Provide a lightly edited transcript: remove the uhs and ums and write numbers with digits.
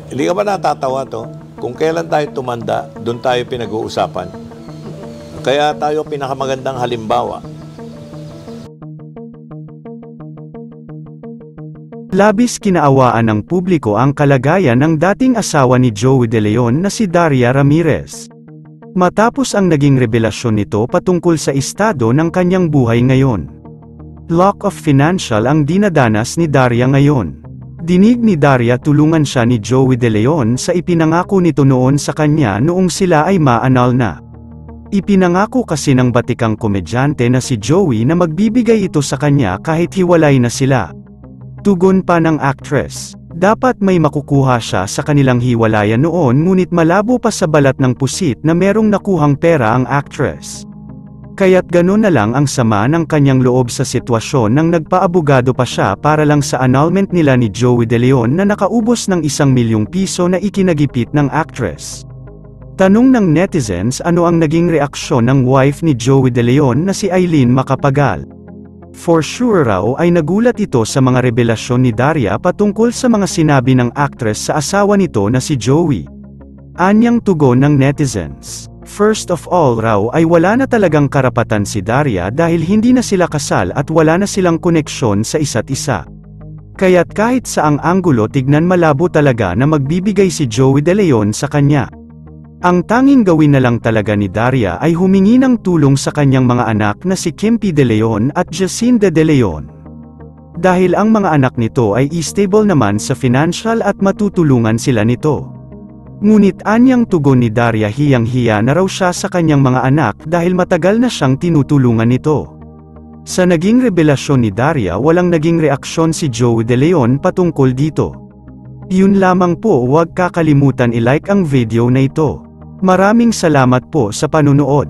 Hindi ka ba natatawa to? Kung kailan tayo tumanda, doon tayo pinag-uusapan. Kaya tayo pinakamagandang halimbawa. Labis kinaawaan ng publiko ang kalagayan ng dating asawa ni Joey De Leon na si Daria Ramirez. Matapos ang naging revelasyon nito patungkol sa estado ng kanyang buhay ngayon. Lack of financial ang dinadanas ni Daria ngayon. Dinig ni Daria tulungan siya ni Joey De Leon sa ipinangako nito noon sa kanya noong sila ay maanal na. Ipinangako kasi ng batikang komedyante na si Joey na magbibigay ito sa kanya kahit hiwalay na sila. Tugon pa ng actress, dapat may makukuha siya sa kanilang hiwalayan noon ngunit malabo pa sa balat ng pusit na merong nakuhang pera ang actress. Kaya't gano'n na lang ang sama ng kanyang loob sa sitwasyon nang nagpaabogado pa siya para lang sa annulment nila ni Joey De Leon na nakaubos ng ₱1,000,000 na ikinagipit ng actress. Tanong ng netizens ano ang naging reaksyon ng wife ni Joey De Leon na si Aileen Macapagal. For sure raw ay nagulat ito sa mga revelasyon ni Daria patungkol sa mga sinabi ng actress sa asawa nito na si Joey. Anyang tugon ng netizens. First of all raw ay wala na talagang karapatan si Daria dahil hindi na sila kasal at wala na silang koneksyon sa isa't isa. Kaya't kahit saang anggulo tignan malabo talaga na magbibigay si Joey De Leon sa kanya. Ang tanging gawin na lang talaga ni Daria ay humingi ng tulong sa kanyang mga anak na si Kimpi De Leon at Jacinda De Leon. Dahil ang mga anak nito ay stable naman sa financial at matutulungan sila nito. Ngunit anyang tugon ni Daria hiyang-hiya na raw siya sa kanyang mga anak dahil matagal na siyang tinutulungan nito. Sa naging revelasyon ni Daria walang naging reaksyon si Joey De Leon patungkol dito. Yun lamang po, huwag kakalimutan i-like ang video na ito. Maraming salamat po sa panunood.